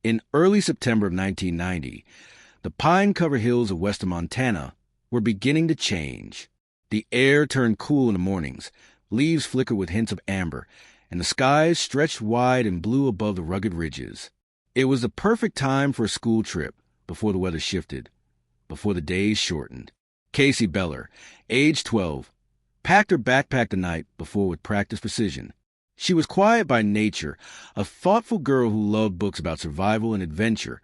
In early September of 1990, the pine-covered hills of western Montana were beginning to change. The air turned cool in the mornings, leaves flickered with hints of amber, and the skies stretched wide and blue above the rugged ridges. It was the perfect time for a school trip before the weather shifted, before the days shortened. Casey Beller, age 12, packed her backpack the night before with practiced precision. She was quiet by nature, a thoughtful girl who loved books about survival and adventure,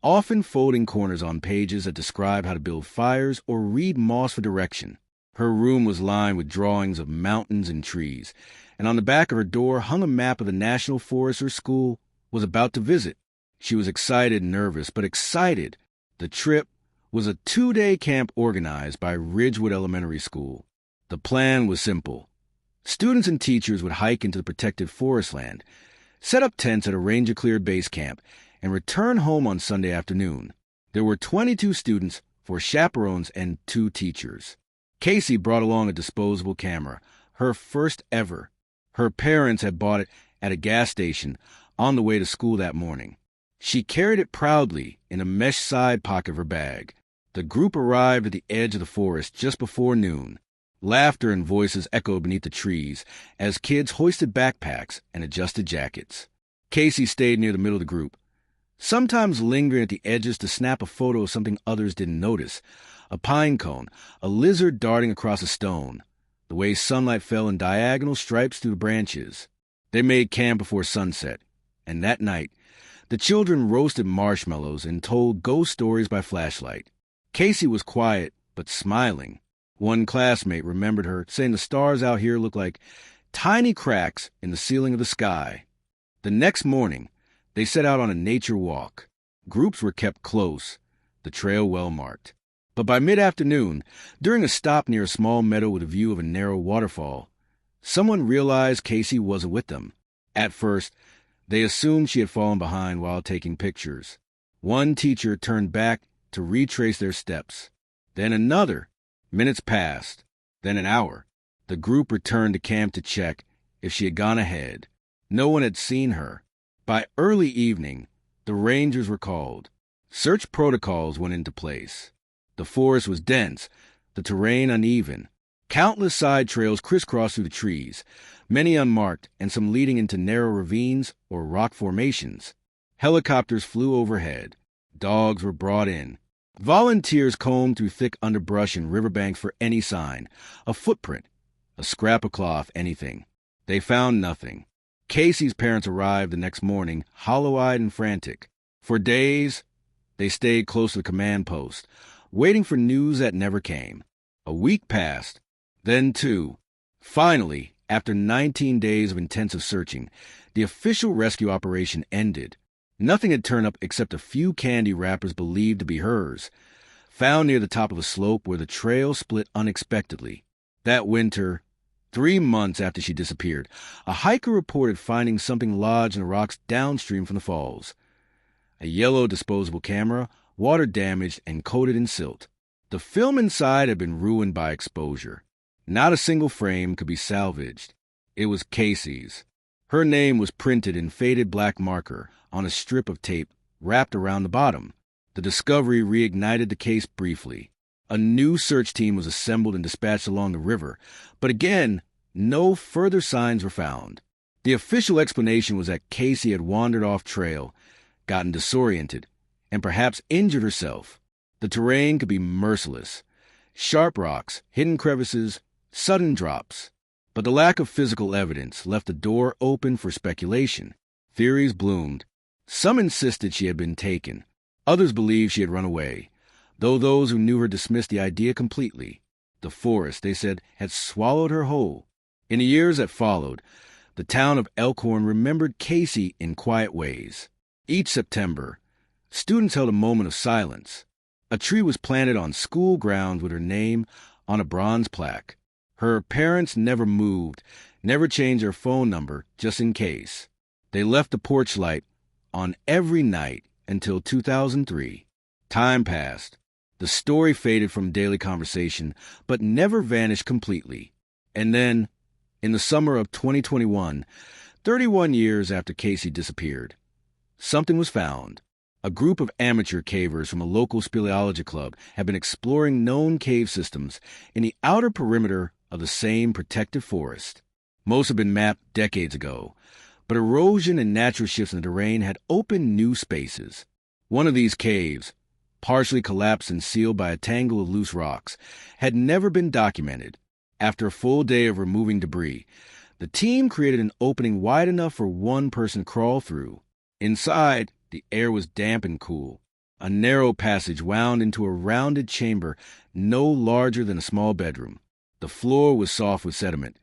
often folding corners on pages that describe how to build fires or read moss for direction. Her room was lined with drawings of mountains and trees, and on the back of her door hung a map of the national forest her school was about to visit. She was excited and nervous, but excited. The trip was a 2-day camp organized by Ridgewood Elementary School. The plan was simple. Students and teachers would hike into the protected forest land, set up tents at a ranger-cleared base camp, and return home on Sunday afternoon. There were 22 students, 4 chaperones, and 2 teachers. Casey brought along a disposable camera, her first ever. Her parents had bought it at a gas station on the way to school that morning. She carried it proudly in a mesh side pocket of her bag. The group arrived at the edge of the forest just before noon. Laughter and voices echoed beneath the trees as kids hoisted backpacks and adjusted jackets. Casey stayed near the middle of the group, sometimes lingering at the edges to snap a photo of something others didn't notice. A pine cone, a lizard darting across a stone, the way sunlight fell in diagonal stripes through the branches. They made camp before sunset, and that night, the children roasted marshmallows and told ghost stories by flashlight. Casey was quiet, but smiling. One classmate remembered her, saying the stars out here look like tiny cracks in the ceiling of the sky. The next morning, they set out on a nature walk. Groups were kept close, the trail well marked. But by mid-afternoon, during a stop near a small meadow with a view of a narrow waterfall, someone realized Casey wasn't with them. At first, they assumed she had fallen behind while taking pictures. One teacher turned back to retrace their steps. Then another. Minutes passed. Then an hour. The group returned to camp to check if she had gone ahead. No one had seen her. By early evening, the rangers were called. Search protocols went into place. The forest was dense, the terrain uneven. Countless side trails crisscrossed through the trees, many unmarked and some leading into narrow ravines or rock formations. Helicopters flew overhead. Dogs were brought in. Volunteers combed through thick underbrush and riverbanks for any sign, a footprint, a scrap of cloth, anything. They found nothing. Casey's parents arrived the next morning, hollow-eyed and frantic. For days, they stayed close to the command post, waiting for news that never came. A week passed, then 2. Finally, after 19 days of intensive searching, the official rescue operation ended. Nothing had turned up except a few candy wrappers believed to be hers, found near the top of a slope where the trail split unexpectedly. That winter, 3 months after she disappeared, a hiker reported finding something lodged in the rocks downstream from the falls. A yellow disposable camera, water damaged and coated in silt. The film inside had been ruined by exposure. Not a single frame could be salvaged. It was Casey's. Her name was printed in faded black marker on a strip of tape wrapped around the bottom. The discovery reignited the case briefly. A new search team was assembled and dispatched along the river, but again, no further signs were found. The official explanation was that Casey had wandered off trail, gotten disoriented, and perhaps injured herself. The terrain could be merciless. Sharp rocks, hidden crevices, sudden drops. But the lack of physical evidence left the door open for speculation. Theories bloomed. Some insisted she had been taken. Others believed she had run away, though those who knew her dismissed the idea completely. The forest, they said, had swallowed her whole. In the years that followed, the town of Elkhorn remembered Casey in quiet ways. Each September, students held a moment of silence. A tree was planted on school grounds with her name on a bronze plaque. Her parents never moved, never changed their phone number, just in case. They left the porch light on every night until 2003. Time passed. The story faded from daily conversation, but never vanished completely. And then, in the summer of 2021, 31 years after Casey disappeared, something was found. A group of amateur cavers from a local speleology club have been exploring known cave systems in the outer perimeter of the same protective forest. Most have been mapped decades ago, but erosion and natural shifts in the terrain had opened new spaces. One of these caves, partially collapsed and sealed by a tangle of loose rocks, had never been documented. After a full day of removing debris, the team created an opening wide enough for one person to crawl through. Inside, the air was damp and cool. A narrow passage wound into a rounded chamber no larger than a small bedroom. The floor was soft with sediment,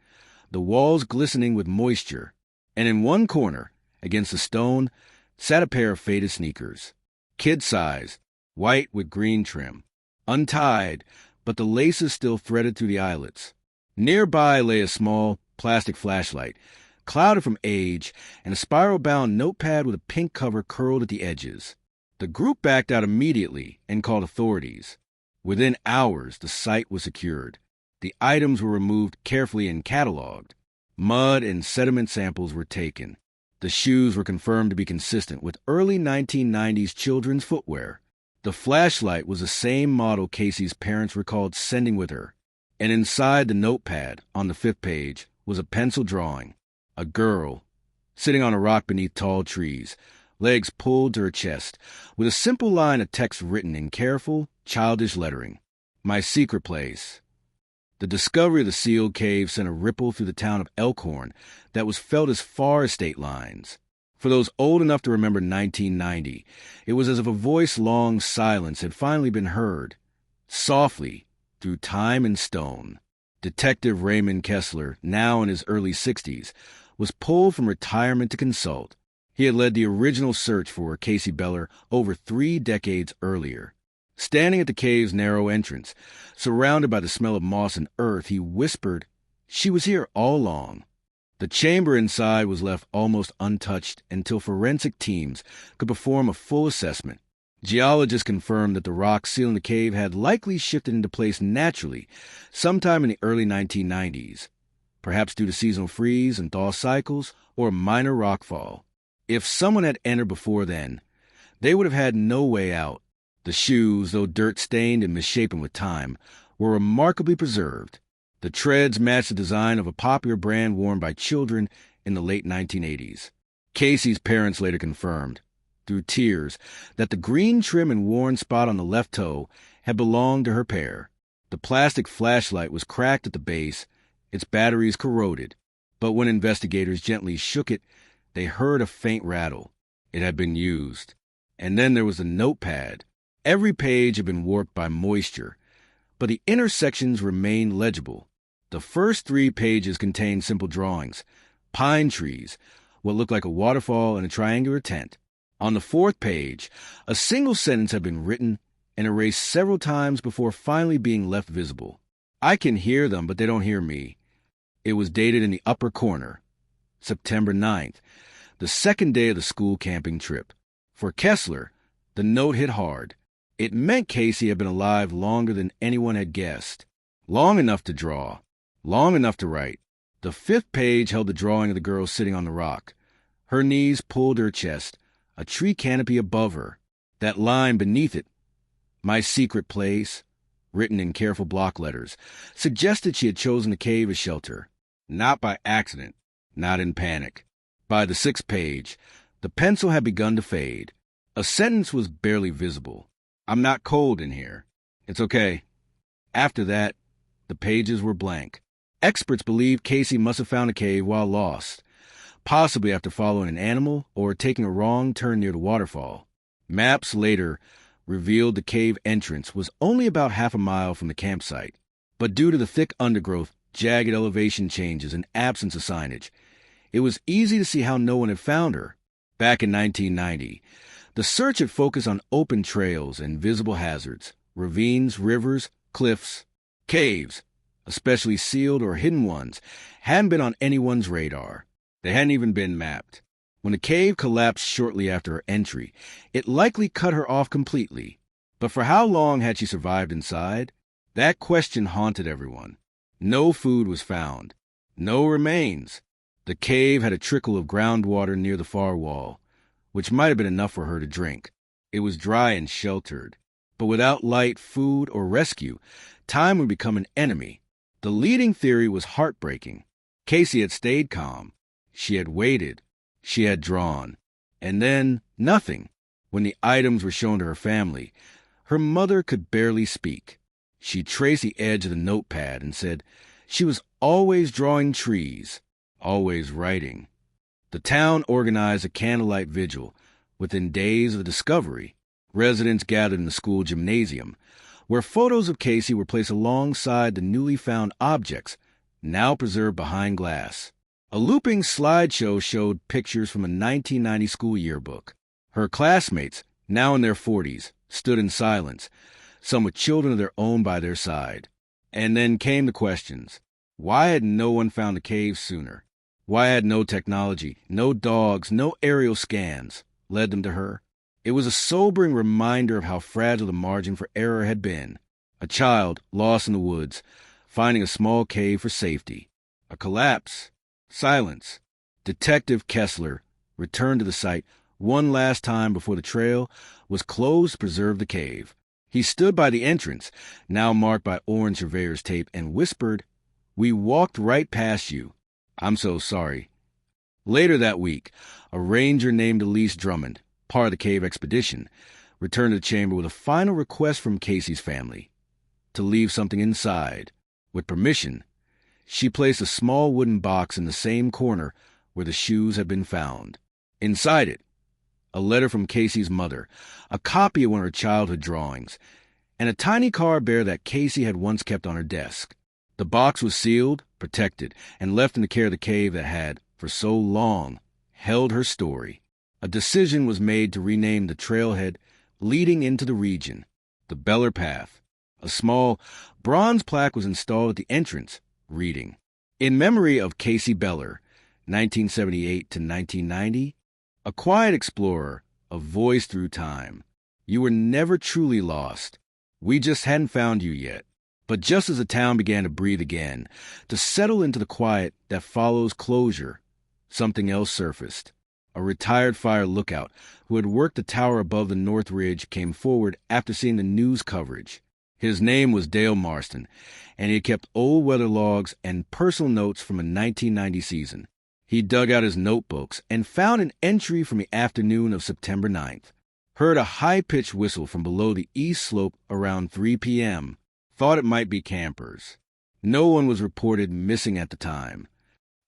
the walls glistening with moisture, and in one corner, against the stone, sat a pair of faded sneakers. Kid-size, white with green trim. Untied, but the laces still threaded through the eyelets. Nearby lay a small plastic flashlight, clouded from age, and a spiral-bound notepad with a pink cover curled at the edges. The group backed out immediately and called authorities. Within hours, the site was secured. The items were removed carefully and cataloged. Mud and sediment samples were taken. The shoes were confirmed to be consistent with early 1990s children's footwear. The flashlight was the same model Casey's parents recalled sending with her. And inside the notepad, on the 5th page, was a pencil drawing. A girl, sitting on a rock beneath tall trees, legs pulled to her chest, with a simple line of text written in careful, childish lettering. My secret place. The discovery of the sealed cave sent a ripple through the town of Elkhorn that was felt as far as state lines. For those old enough to remember 1990, it was as if a voice long silence had finally been heard, softly, through time and stone. Detective Raymond Kessler, now in his early 60s, was pulled from retirement to consult. He had led the original search for Casey Beller over 3 decades earlier. Standing at the cave's narrow entrance, surrounded by the smell of moss and earth, he whispered, "She was here all along." The chamber inside was left almost untouched until forensic teams could perform a full assessment. Geologists confirmed that the rock sealing the cave had likely shifted into place naturally sometime in the early 1990s, perhaps due to seasonal freeze and thaw cycles or minor rockfall. If someone had entered before then, they would have had no way out. The shoes, though dirt-stained and misshapen with time, were remarkably preserved. The treads matched the design of a popular brand worn by children in the late 1980s. Casey's parents later confirmed, through tears, that the green trim and worn spot on the left toe had belonged to her pair. The plastic flashlight was cracked at the base, its batteries corroded, but when investigators gently shook it, they heard a faint rattle. It had been used. And then there was the notepad. Every page had been warped by moisture, but the inner sections remained legible. The first 3 pages contained simple drawings, pine trees, what looked like a waterfall and a triangular tent. On the 4th page, a single sentence had been written and erased several times before finally being left visible. I can hear them, but they don't hear me. It was dated in the upper corner, September 9th, the 2nd day of the school camping trip. For Kessler, the note hit hard. It meant Casey had been alive longer than anyone had guessed. Long enough to draw, long enough to write. The 5th page held the drawing of the girl sitting on the rock. Her knees pulled to her chest, a tree canopy above her. That line beneath it, "My secret place," written in careful block letters, suggested she had chosen the cave as shelter. Not by accident, not in panic. By the 6th page, the pencil had begun to fade. A sentence was barely visible. "I'm not cold in here. It's okay." After that, the pages were blank. Experts believe Casey must have found a cave while lost, possibly after following an animal or taking a wrong turn near the waterfall. Maps later revealed the cave entrance was only about half a mile from the campsite, but due to the thick undergrowth, jagged elevation changes, and absence of signage, it was easy to see how no one had found her. Back in 1990, the search had focused on open trails and visible hazards, ravines, rivers, cliffs. Caves, especially sealed or hidden ones, hadn't been on anyone's radar. They hadn't even been mapped. When the cave collapsed shortly after her entry, it likely cut her off completely. But for how long had she survived inside? That question haunted everyone. No food was found. No remains. The cave had a trickle of groundwater near the far wall, which might have been enough for her to drink. It was dry and sheltered. But without light, food, or rescue, time would become an enemy. The leading theory was heartbreaking. Casey had stayed calm. She had waited. She had drawn. And then, nothing. When the items were shown to her family, her mother could barely speak. She traced the edge of the notepad and said she was always drawing trees, always writing. The town organized a candlelight vigil. Within days of the discovery, residents gathered in the school gymnasium, where photos of Casey were placed alongside the newly found objects, now preserved behind glass. A looping slideshow showed pictures from a 1990 school yearbook. Her classmates, now in their 40s, stood in silence, some with children of their own by their side. And then came the questions. Why had no one found the cave sooner? Why had no technology, no dogs, no aerial scans led them to her? It was a sobering reminder of how fragile the margin for error had been. A child lost in the woods, finding a small cave for safety. A collapse. Silence. Detective Kessler returned to the site one last time before the trail was closed to preserve the cave. He stood by the entrance, now marked by orange surveyor's tape, and whispered, "We walked right past you. I'm so sorry." Later that week, a ranger named Elise Drummond, part of the cave expedition, returned to the chamber with a final request from Casey's family to leave something inside. With permission, she placed a small wooden box in the same corner where the shoes had been found. Inside it, a letter from Casey's mother, a copy of one of her childhood drawings, and a tiny card bearer that Casey had once kept on her desk. The box was sealed, protected, and left in the care of the cave that had, for so long, held her story. A decision was made to rename the trailhead leading into the region, the Beller Path. A small bronze plaque was installed at the entrance, reading, "In memory of Casey Beller, 1978 to 1990, a quiet explorer, a voice through time. You were never truly lost. We just hadn't found you yet." But just as the town began to breathe again, to settle into the quiet that follows closure, something else surfaced. A retired fire lookout who had worked the tower above the North Ridge came forward after seeing the news coverage. His name was Dale Marston, and he had kept old weather logs and personal notes from a 1990 season. He dug out his notebooks and found an entry from the afternoon of September 9th. Heard a high-pitched whistle from below the east slope around 3 p.m. Thought it might be campers. No one was reported missing at the time.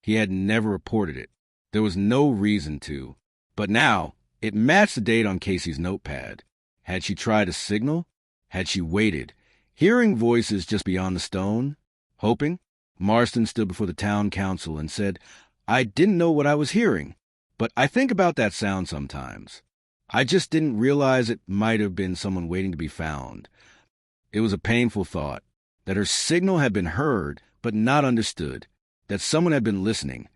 He had never reported it. There was no reason to. But now, it matched the date on Casey's notepad. Had she tried a signal? Had she waited, hearing voices just beyond the stone? Hoping? Marston stood before the town council and said, "I didn't know what I was hearing, but I think about that sound sometimes. I just didn't realize it might have been someone waiting to be found." It was a painful thought, that her signal had been heard but not understood, that someone had been listening,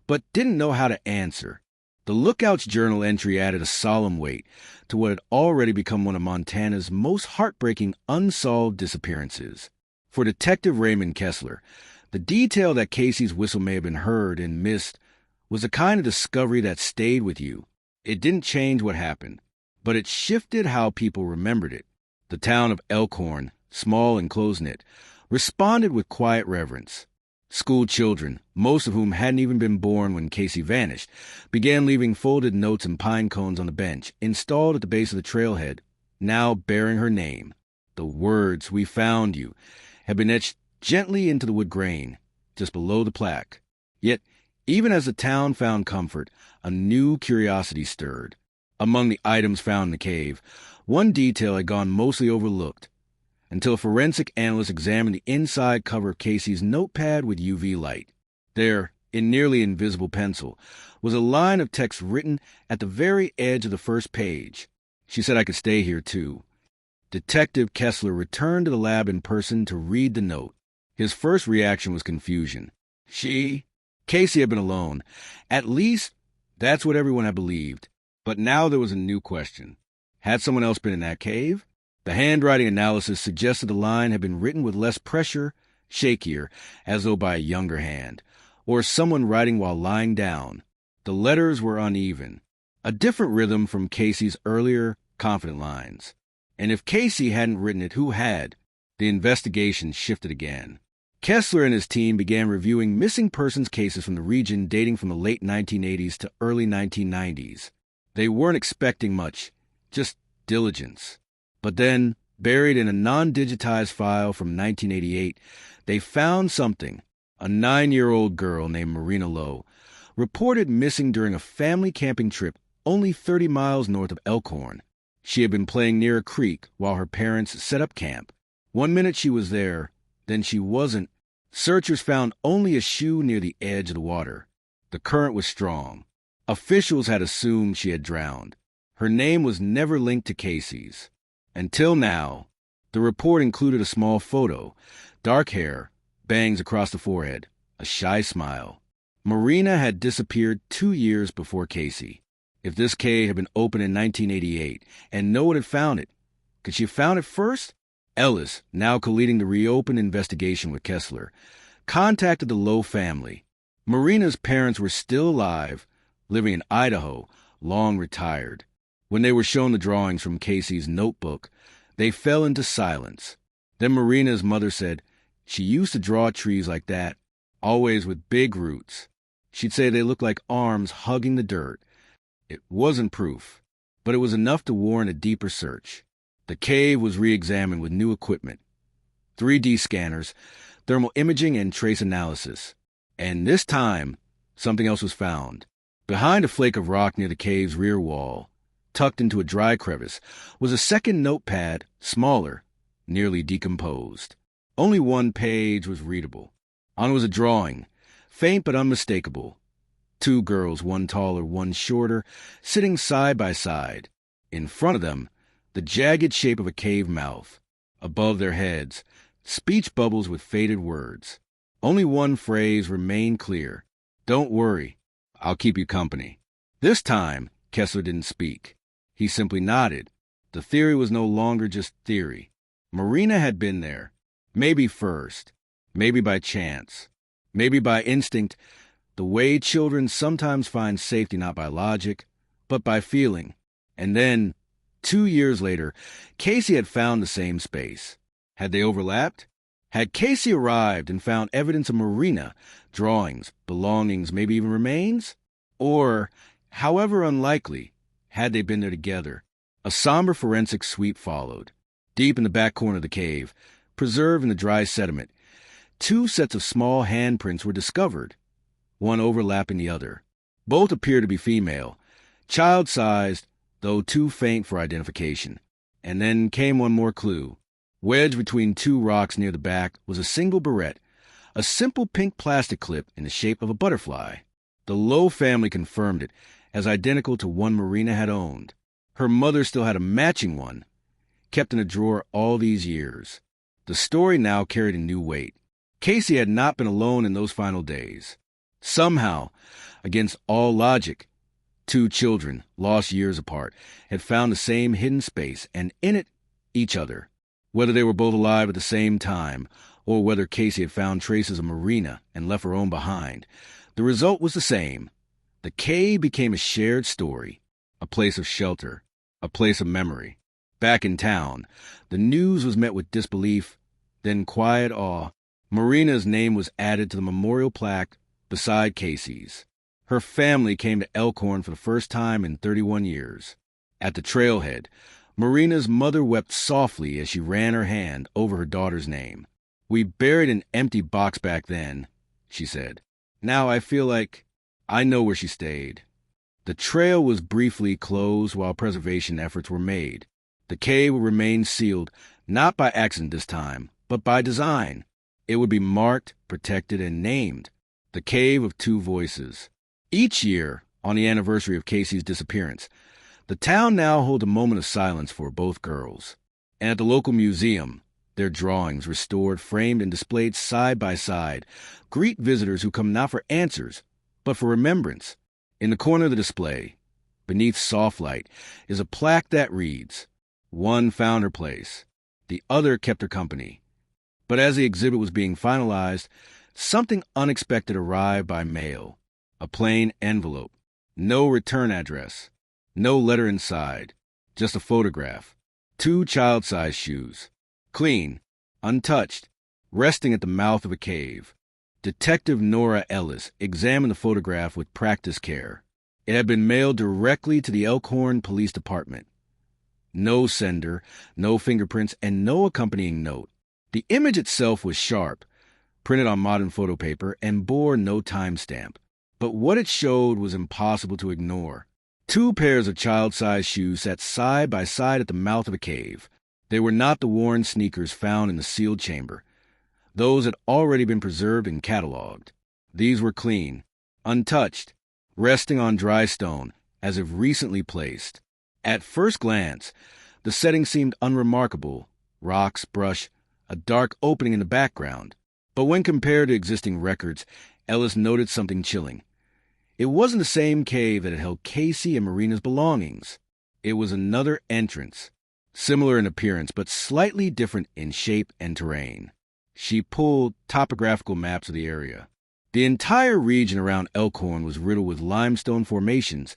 but didn't know how to answer. The Lookout's journal entry added a solemn weight to what had already become one of Montana's most heartbreaking unsolved disappearances. For Detective Raymond Kessler, the detail that Casey's whistle may have been heard and missed was the kind of discovery that stayed with you. It didn't change what happened, but it shifted how people remembered it. The town of Elkhorn, small and close-knit, responded with quiet reverence. School children, most of whom hadn't even been born when Casey vanished, began leaving folded notes and pine cones on the bench installed at the base of the trailhead, now bearing her name. The words, "We found you," had been etched gently into the wood grain, just below the plaque. Yet, even as the town found comfort, a new curiosity stirred. Among the items found in the cave, one detail had gone mostly overlooked, until a forensic analyst examined the inside cover of Casey's notepad with UV light. There, in nearly invisible pencil, was a line of text written at the very edge of the first page. She said I could stay here, too. Detective Kessler returned to the lab in person to read the note. His first reaction was confusion. Casey had been alone. At least, that's what everyone had believed. But now there was a new question. Had someone else been in that cave? The handwriting analysis suggested the line had been written with less pressure, shakier, as though by a younger hand, or someone writing while lying down. The letters were uneven, a different rhythm from Casey's earlier, confident lines. And if Casey hadn't written it, who had? The investigation shifted again. Kessler and his team began reviewing missing persons cases from the region dating from the late 1980s to early 1990s. They weren't expecting much, just diligence. But then, buried in a non-digitized file from 1988, they found something. A 9-year-old girl named Marina Lowe, reported missing during a family camping trip only 30 miles north of Elkhorn. She had been playing near a creek while her parents set up camp. One minute she was there, then she wasn't. Searchers found only a shoe near the edge of the water. The current was strong. Officials had assumed she had drowned. Her name was never linked to Casey's. Until now. The report included a small photo, dark hair, bangs across the forehead, a shy smile. Marina had disappeared 2 years before Casey. If this cave had been opened in 1988 and no one had found it, could she have found it first? Ellis, now co-leading the reopened investigation with Kessler, contacted the Lowe family. Marina's parents were still alive, living in Idaho, long retired. When they were shown the drawings from Casey's notebook, they fell into silence. Then Marina's mother said, she used to draw trees like that, always with big roots. She'd say they looked like arms hugging the dirt. It wasn't proof, but it was enough to warrant a deeper search. The cave was re-examined with new equipment, 3D scanners, thermal imaging, and trace analysis. And this time, something else was found. Behind a flake of rock near the cave's rear wall, tucked into a dry crevice, was a second notepad, smaller, nearly decomposed. Only one page was readable. On it was a drawing, faint but unmistakable. 2 girls, one taller, one shorter, sitting side by side. In front of them, the jagged shape of a cave mouth. Above their heads, speech bubbles with faded words. Only one phrase remained clear. Don't worry, I'll keep you company. This time, Kessler didn't speak. He simply nodded. The theory was no longer just theory. Marina had been there. Maybe first. Maybe by chance. Maybe by instinct. The way children sometimes find safety not by logic, but by feeling. And then, 2 years later, Casey had found the same space. Had they overlapped? Had Casey arrived and found evidence of Marina, drawings, belongings, maybe even remains? Or, however unlikely, had they been there together? A somber forensic sweep followed. Deep in the back corner of the cave, preserved in the dry sediment, 2 sets of small handprints were discovered, one overlapping the other. Both appeared to be female, child-sized, though too faint for identification. And then came one more clue. Wedged between 2 rocks near the back was a single barrette, a simple pink plastic clip in the shape of a butterfly. The Lowe family confirmed it as identical to one Marina had owned. Her mother still had a matching one, kept in a drawer all these years. The story now carried a new weight. Casey had not been alone in those final days. Somehow, against all logic, 2 children, lost years apart, had found the same hidden space, and in it, each other. Whether they were both alive at the same time, or whether Casey had found traces of Marina and left her own behind, the result was the same. The cave became a shared story, a place of shelter, a place of memory. Back in town, the news was met with disbelief, then quiet awe. Marina's name was added to the memorial plaque beside Casey's. Her family came to Elkhorn for the first time in 31 years. At the trailhead, Marina's mother wept softly as she ran her hand over her daughter's name. "We buried an empty box back then," she said. "Now I feel like I know where she stayed." The trail was briefly closed while preservation efforts were made. The cave would remain sealed, not by accident this time, but by design. It would be marked, protected, and named the Cave of 2 Voices. Each year, on the anniversary of Casey's disappearance, the town now holds a moment of silence for both girls. And at the local museum, their drawings, restored, framed, and displayed side by side, greet visitors who come not for answers, but for remembrance. In the corner of the display, beneath soft light, is a plaque that reads, "One found her place. The other kept her company." But as the exhibit was being finalized, something unexpected arrived by mail. A plain envelope. No return address. No letter inside. Just a photograph. 2 child-sized shoes. Clean, untouched, resting at the mouth of a cave. Detective Nora Ellis examined the photograph with practiced care. It had been mailed directly to the Elkhorn Police Department. No sender, no fingerprints, and no accompanying note. The image itself was sharp, printed on modern photo paper, and bore no timestamp. But what it showed was impossible to ignore. 2 pairs of child-sized shoes sat side by side at the mouth of a cave. They were not the worn sneakers found in the sealed chamber. Those had already been preserved and cataloged. These were clean, untouched, resting on dry stone, as if recently placed. At first glance, the setting seemed unremarkable. Rocks, brush, a dark opening in the background. But when compared to existing records, Ellis noted something chilling. It wasn't the same cave that had held Casey and Marina's belongings. It was another entrance, similar in appearance, but slightly different in shape and terrain. She pulled topographical maps of the area. The entire region around Elkhorn was riddled with limestone formations,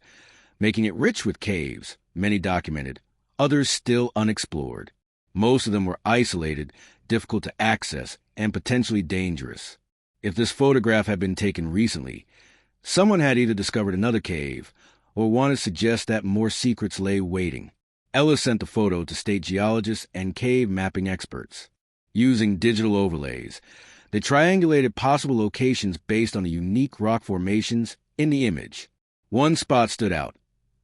making it rich with caves, many documented, others still unexplored. Most of them were isolated, difficult to access, and potentially dangerous. If this photograph had been taken recently, someone had either discovered another cave or wanted to suggest that more secrets lay waiting. Ellis sent the photo to state geologists and cave mapping experts. Using digital overlays, they triangulated possible locations based on the unique rock formations in the image. One spot stood out,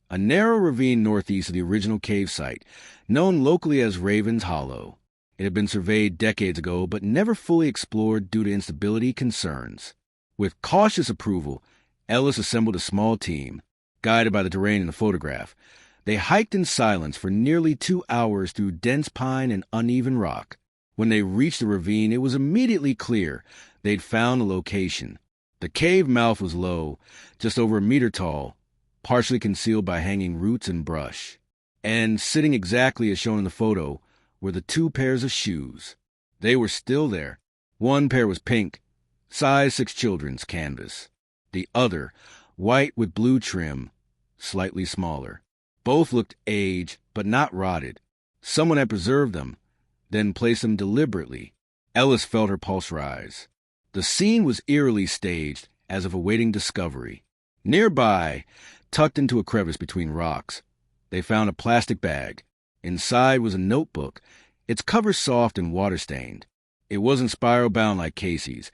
a narrow ravine northeast of the original cave site, known locally as Raven's Hollow. It had been surveyed decades ago, but never fully explored due to instability concerns. With cautious approval, Ellis assembled a small team. Guided by the terrain in the photograph, they hiked in silence for nearly 2 hours through dense pine and uneven rock. When they reached the ravine, it was immediately clear they'd found the location. The cave mouth was low, just over a meter tall, partially concealed by hanging roots and brush. And sitting exactly as shown in the photo were the 2 pairs of shoes. They were still there. One pair was pink, size 6 children's canvas. The other, white with blue trim, slightly smaller. Both looked aged, but not rotted. Someone had preserved them, then placed them deliberately. Ellis felt her pulse rise. The scene was eerily staged, as if awaiting discovery. Nearby, tucked into a crevice between rocks, they found a plastic bag. Inside was a notebook, its cover soft and water-stained. It wasn't spiral-bound like Casey's,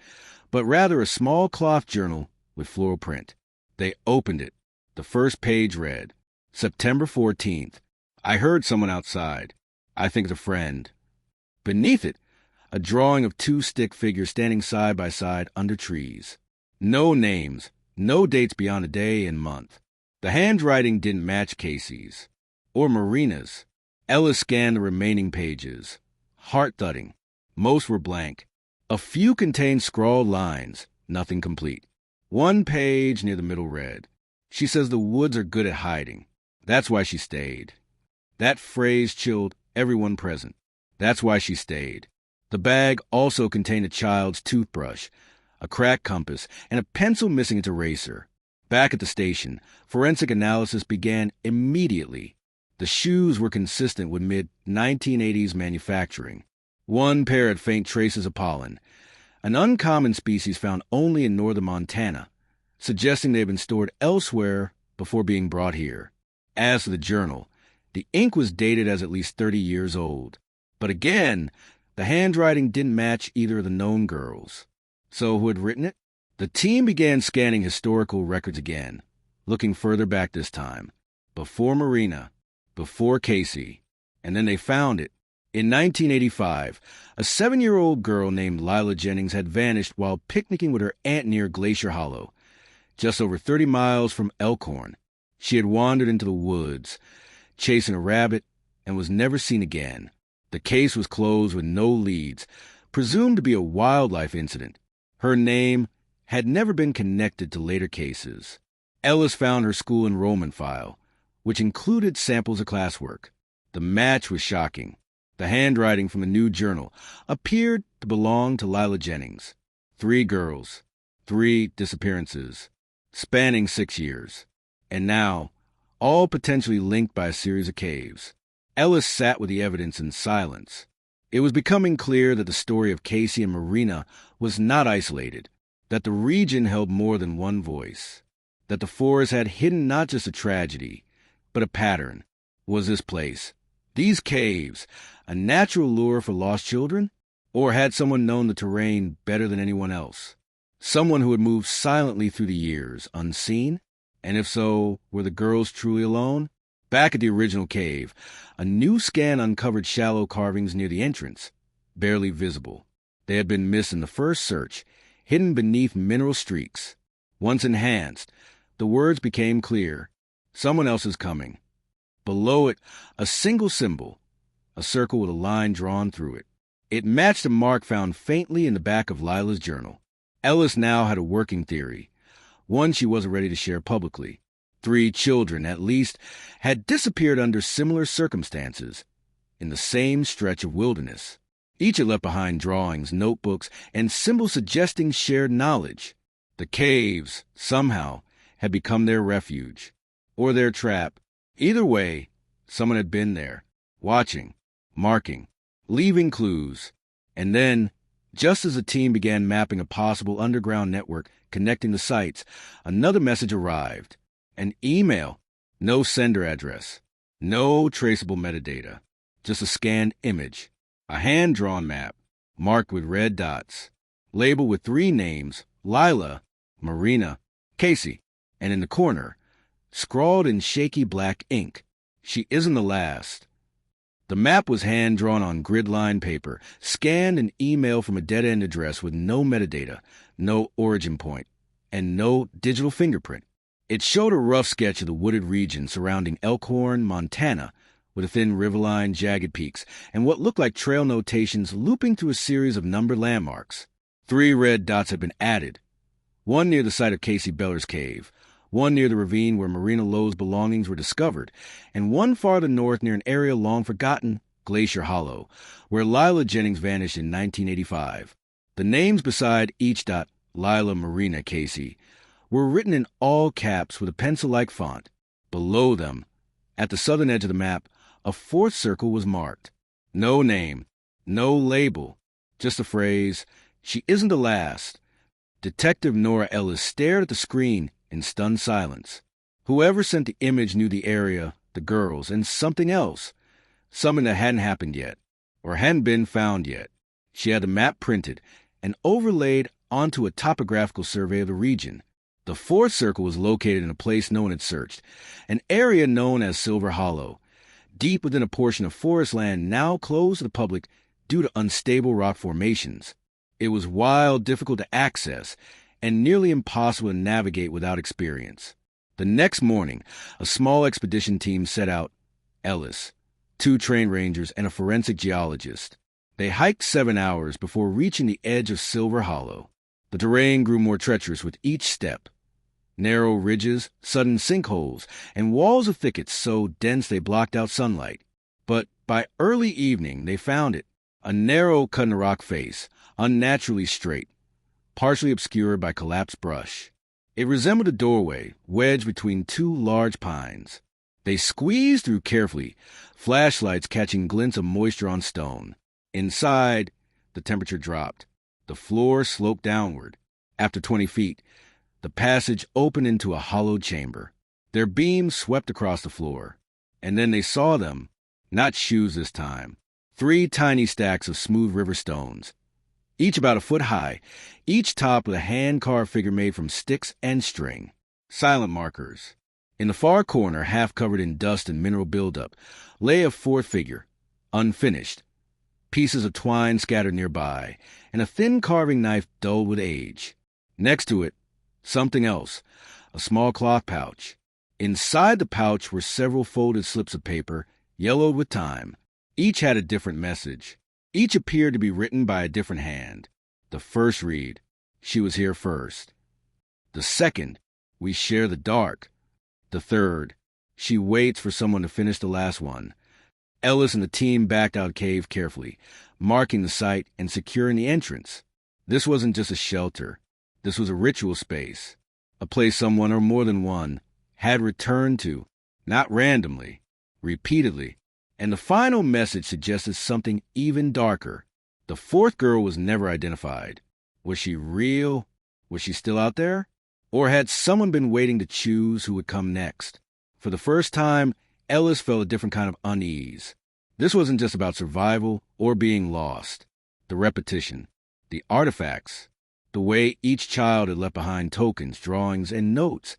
but rather a small cloth journal with floral print. They opened it. The first page read, September 14th. I heard someone outside. I think it's a friend. Beneath it, a drawing of 2 stick figures standing side by side under trees. No names, no dates beyond a day and month. The handwriting didn't match Casey's or Marina's. Ellis scanned the remaining pages. Heart-thudding. Most were blank. A few contained scrawled lines, nothing complete. One page near the middle read, She says the woods are good at hiding. That's why she stayed. That phrase chilled everyone present. That's why she stayed. The bag also contained a child's toothbrush, a cracked compass, and a pencil missing its eraser. Back at the station, forensic analysis began immediately. The shoes were consistent with mid-1980s manufacturing. One pair had faint traces of pollen, an uncommon species found only in northern Montana, suggesting they had been stored elsewhere before being brought here. As for the journal, the ink was dated as at least 30 years old. But again, the handwriting didn't match either of the known girls. So who had written it? The team began scanning historical records again, looking further back this time. Before Marina, before Casey, and then they found it. In 1985, a 7-year-old girl named Lila Jennings had vanished while picnicking with her aunt near Glacier Hollow, just over 30 miles from Elkhorn. She had wandered into the woods, chasing a rabbit, and was never seen again. The case was closed with no leads, presumed to be a wildlife incident. Her name had never been connected to later cases. Ellis found her school enrollment file, which included samples of classwork. The match was shocking. The handwriting from the new journal appeared to belong to Lila Jennings. 3 girls, 3 disappearances, spanning 6 years. And now, all potentially linked by a series of caves. Ellis sat with the evidence in silence. It was becoming clear that the story of Casey and Marina was not isolated, that the region held more than one voice, that the forest had hidden not just a tragedy, but a pattern. Was this place, these caves, a natural lure for lost children? Or had someone known the terrain better than anyone else? Someone who had moved silently through the years, unseen? And if so, were the girls truly alone? Back at the original cave, a new scan uncovered shallow carvings near the entrance, barely visible. They had been missed in the first search, hidden beneath mineral streaks. Once enhanced, the words became clear. Someone else is coming. Below it, a single symbol, a circle with a line drawn through it. It matched a mark found faintly in the back of Lila's journal. Ellis now had a working theory, one she wasn't ready to share publicly. 3 children, at least, had disappeared under similar circumstances, in the same stretch of wilderness. Each had left behind drawings, notebooks, and symbols suggesting shared knowledge. The caves, somehow, had become their refuge, or their trap. Either way, someone had been there, watching, marking, leaving clues. And then, just as the team began mapping a possible underground network connecting the sites, another message arrived. An email. No sender address. No traceable metadata. Just a scanned image. A hand-drawn map, marked with red dots. Labeled with 3 names, Lila, Marina, Casey. And in the corner, scrawled in shaky black ink, "She isn't the last." The map was hand-drawn on grid-lined paper, scanned and emailed from a dead-end address with no metadata, no origin point, and no digital fingerprint. It showed a rough sketch of the wooded region surrounding Elkhorn, Montana, with a thin riverline, jagged peaks, and what looked like trail notations looping through a series of numbered landmarks. 3 red dots had been added, one near the site of Casey Beller's cave, one near the ravine where Marina Lowe's belongings were discovered, and one farther north near an area long forgotten, Glacier Hollow, where Lila Jennings vanished in 1985. The names beside each dot, Lila, Marina, Casey, were written in all caps with a pencil-like font. Below them, at the southern edge of the map, a 4th circle was marked. No name, no label, just the phrase, "She isn't the last." Detective Nora Ellis stared at the screen in stunned silence. Whoever sent the image knew the area, the girls, and something else. Something that hadn't happened yet, or hadn't been found yet. She had the map printed and overlaid onto a topographical survey of the region. The 4th circle was located in a place no one had searched, an area known as Silver Hollow, deep within a portion of forest land now closed to the public due to unstable rock formations. It was wild, difficult to access, and nearly impossible to navigate without experience. The next morning, a small expedition team set out. Ellis, 2 trained rangers, and a forensic geologist. They hiked 7 hours before reaching the edge of Silver Hollow. The terrain grew more treacherous with each step. Narrow ridges, sudden sinkholes, and walls of thickets so dense they blocked out sunlight. But by early evening, they found it. A narrow cut-in-the-rock face, unnaturally straight, partially obscured by collapsed brush. It resembled a doorway wedged between 2 large pines. They squeezed through carefully, flashlights catching glints of moisture on stone. Inside, the temperature dropped. The floor sloped downward. After 20 feet, the passage opened into a hollowed chamber. Their beams swept across the floor. And then they saw them, not shoes this time, 3 tiny stacks of smooth river stones, each about a foot high, each topped with a hand-carved figure made from sticks and string. Silent markers. In the far corner, half covered in dust and mineral buildup, lay a 4th figure, unfinished, pieces of twine scattered nearby, and a thin carving knife dulled with age. Next to it, something else, a small cloth pouch. Inside the pouch were several folded slips of paper, yellowed with time. Each had a different message. Each appeared to be written by a different hand. The first read, "She was here first." The second, "We share the dark." The third, "She waits for someone to finish the last one." Ellis and the team backed out of the cave carefully, marking the site and securing the entrance. This wasn't just a shelter. This was a ritual space, a place someone, or more than one, had returned to, Not randomly, repeatedly. And the final message suggested something even darker. The fourth girl was never identified. Was she real? Was she still out there? Or had someone been waiting to choose who would come next? For the first time, Ellis felt a different kind of unease. This wasn't just about survival or being lost. The repetition, the artifacts, the way each child had left behind tokens, drawings, and notes,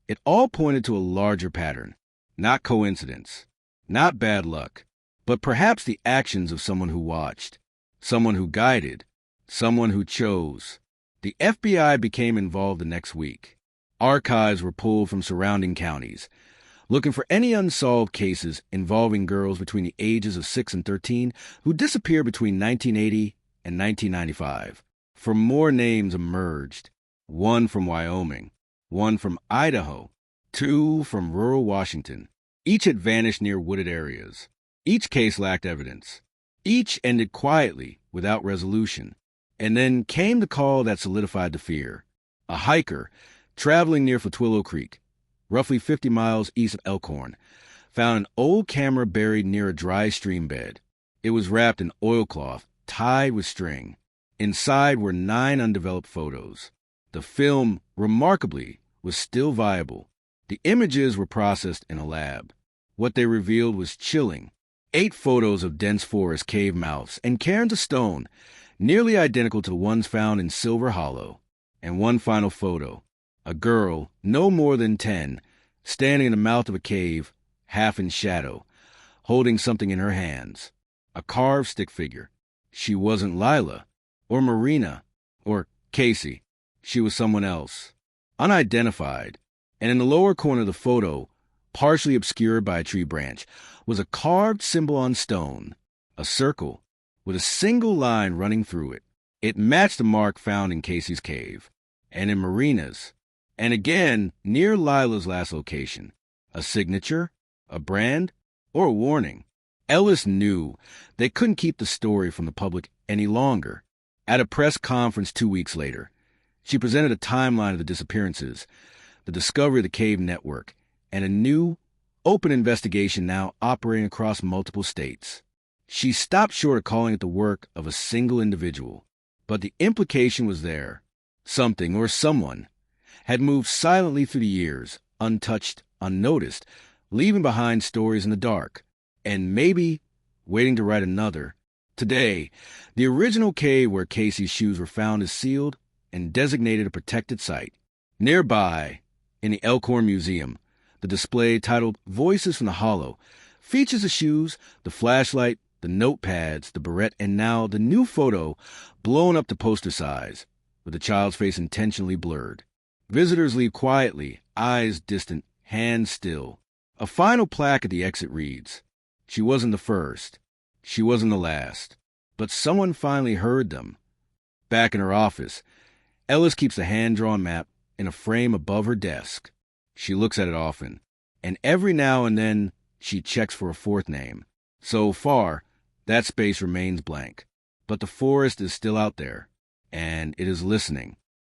it all pointed to a larger pattern. Not coincidence, not bad luck, but perhaps the actions of someone who watched, someone who guided, someone who chose. The FBI became involved the next week. Archives were pulled from surrounding counties, looking for any unsolved cases involving girls between the ages of 6 and 13 who disappeared between 1980 and 1995. For more names emerged. One from Wyoming, one from Idaho, two from rural Washington. Each had vanished near wooded areas. Each case lacked evidence. Each ended quietly, without resolution. And then came the call that solidified the fear. A hiker, traveling near Fatwillow Creek, roughly 50 miles east of Elkhorn, found an old camera buried near a dry stream bed. It was wrapped in oilcloth, tied with string. Inside were 9 undeveloped photos. The film, remarkably, was still viable. The images were processed in a lab. What they revealed was chilling. 8 photos of dense forest cave mouths and cairns of stone, nearly identical to the ones found in Silver Hollow. And one final photo. A girl, no more than 10, standing in the mouth of a cave, half in shadow, holding something in her hands. A carved stick figure. She wasn't Lila, or Marina, or Casey. She was someone else. Unidentified. And in the lower corner of the photo, partially obscured by a tree branch, was a carved symbol on stone, a circle, with a single line running through it. It matched the mark found in Casey's cave, and in Marina's, and again near Lila's last location. A signature, a brand, or a warning. Ellis knew they couldn't keep the story from the public any longer. At a press conference 2 weeks later, she presented a timeline of the disappearances, the discovery of the cave network, and a new, open investigation now operating across multiple states. She stopped short of calling it the work of a single individual, but the implication was there. Something or someone had moved silently through the years, untouched, unnoticed, leaving behind stories in the dark, and maybe waiting to write another. Today, the original cave where Casey's shoes were found is sealed and designated a protected site. Nearby, in the Elkhorn Museum, the display titled Voices from the Hollow features the shoes, the flashlight, the notepads, the barrette, and now the new photo blown up to poster size, with the child's face intentionally blurred. Visitors leave quietly, eyes distant, hands still. A final plaque at the exit reads, "She wasn't the first. She wasn't the last. But someone finally heard them." Back in her office, Ellis keeps a hand-drawn map in a frame above her desk. She looks at it often, and every now and then she checks for a fourth name. So far, that space remains blank. But the forest is still out there, and it is listening.